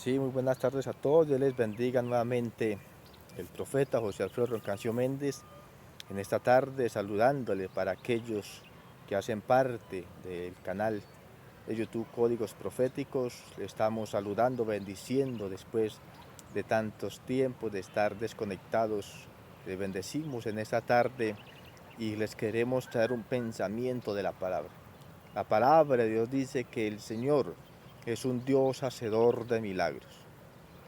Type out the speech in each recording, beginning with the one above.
Sí, muy buenas tardes a todos. Dios les bendiga nuevamente el profeta José Alfredo Roncancio Méndez en esta tarde saludándole para aquellos que hacen parte del canal de YouTube Códigos Proféticos. Le estamos saludando, bendiciendo después de tantos tiempos de estar desconectados. Les bendecimos en esta tarde y les queremos traer un pensamiento de la palabra. La palabra de Dios dice que el Señor es un Dios hacedor de milagros.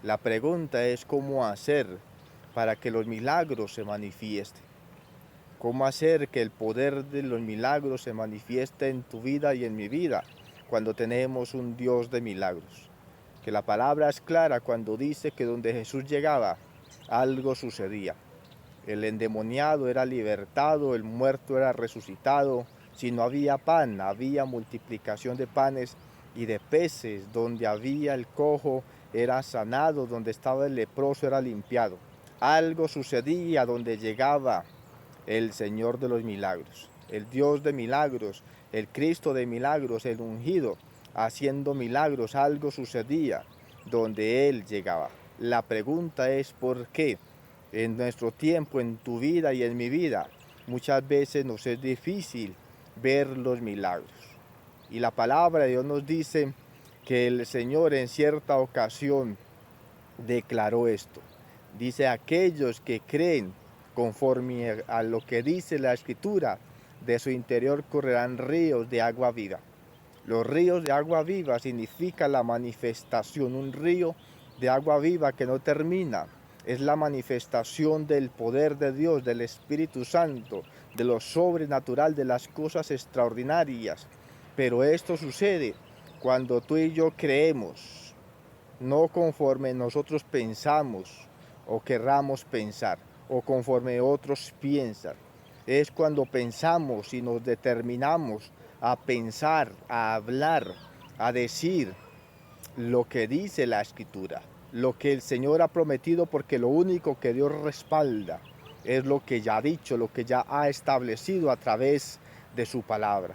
La pregunta es cómo hacer para que los milagros se manifiesten. Cómo hacer que el poder de los milagros se manifieste en tu vida y en mi vida cuando tenemos un Dios de milagros. Que la palabra es clara cuando dice que donde Jesús llegaba, algo sucedía. El endemoniado era libertado, el muerto era resucitado. Si no había pan, había multiplicación de panes y de peces. Donde había el cojo, era sanado. Donde estaba el leproso, era limpiado. Algo sucedía donde llegaba el Señor de los milagros, el Dios de milagros, el Cristo de milagros, el ungido, haciendo milagros. Algo sucedía donde Él llegaba. La pregunta es ¿por qué? En nuestro tiempo, en tu vida y en mi vida, muchas veces nos es difícil ver los milagros. Y la palabra de Dios nos dice que el Señor en cierta ocasión declaró esto. Dice, aquellos que creen conforme a lo que dice la Escritura, de su interior correrán ríos de agua viva. Los ríos de agua viva significa la manifestación, un río de agua viva que no termina. Es la manifestación del poder de Dios, del Espíritu Santo, de lo sobrenatural, de las cosas extraordinarias. Pero esto sucede cuando tú y yo creemos, no conforme nosotros pensamos o querramos pensar, o conforme otros piensan. Es cuando pensamos y nos determinamos a pensar, a hablar, a decir lo que dice la Escritura, lo que el Señor ha prometido, porque lo único que Dios respalda es lo que ya ha dicho, lo que ya ha establecido a través de su palabra.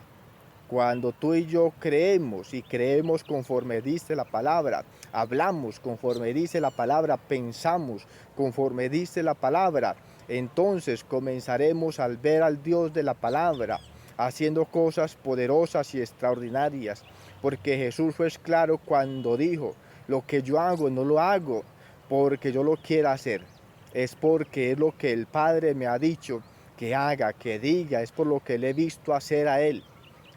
Cuando tú y yo creemos y creemos conforme dice la palabra, hablamos conforme dice la palabra, pensamos conforme dice la palabra, entonces comenzaremos a ver al Dios de la palabra haciendo cosas poderosas y extraordinarias, porque Jesús fue claro cuando dijo, lo que yo hago no lo hago porque yo lo quiera hacer, es porque es lo que el Padre me ha dicho que haga, que diga, es por lo que le he visto hacer a Él.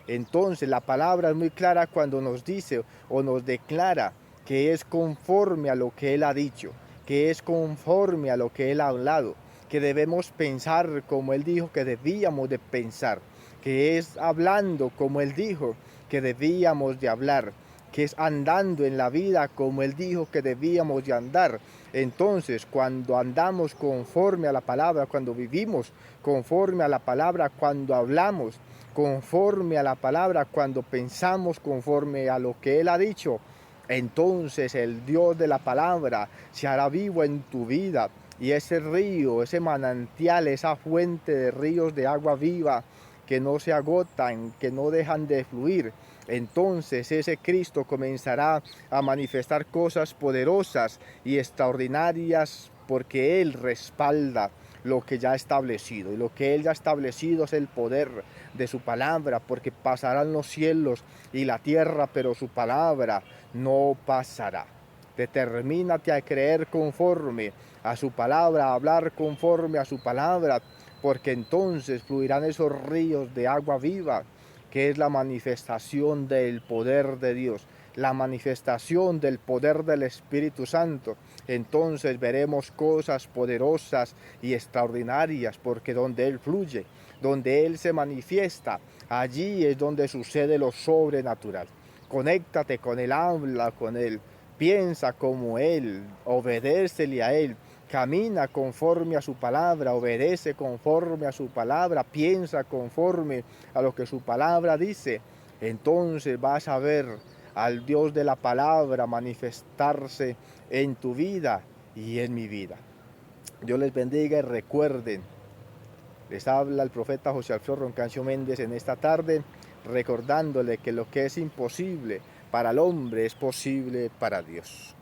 Entonces la palabra es muy clara cuando nos dice o nos declara que es conforme a lo que Él ha dicho, que es conforme a lo que Él ha hablado, que debemos pensar como Él dijo que debíamos de pensar, que es hablando como Él dijo que debíamos de hablar, que es andando en la vida como Él dijo que debíamos de andar. Entonces, cuando andamos conforme a la palabra, cuando vivimos conforme a la palabra, cuando hablamos conforme a la palabra, cuando pensamos conforme a lo que Él ha dicho, entonces el Dios de la palabra se hará vivo en tu vida. Y ese río, ese manantial, esa fuente de ríos de agua viva que no se agotan, que no dejan de fluir, entonces ese Cristo comenzará a manifestar cosas poderosas y extraordinarias porque Él respalda lo que ya ha establecido. Y lo que Él ya ha establecido es el poder de su palabra, porque pasarán los cielos y la tierra, pero su palabra no pasará. Determínate a creer conforme a su palabra, a hablar conforme a su palabra, porque entonces fluirán esos ríos de agua viva, que es la manifestación del poder de Dios, la manifestación del poder del Espíritu Santo. Entonces veremos cosas poderosas y extraordinarias, porque donde Él fluye, donde Él se manifiesta, allí es donde sucede lo sobrenatural. Conéctate con Él, habla con Él, piensa como Él, obedécele a Él, camina conforme a su palabra, obedece conforme a su palabra, piensa conforme a lo que su palabra dice. Entonces vas a ver al Dios de la palabra manifestarse en tu vida y en mi vida. Dios les bendiga y recuerden, les habla el profeta José Alfredo Roncancio Méndez en esta tarde, recordándole que lo que es imposible para el hombre es posible para Dios.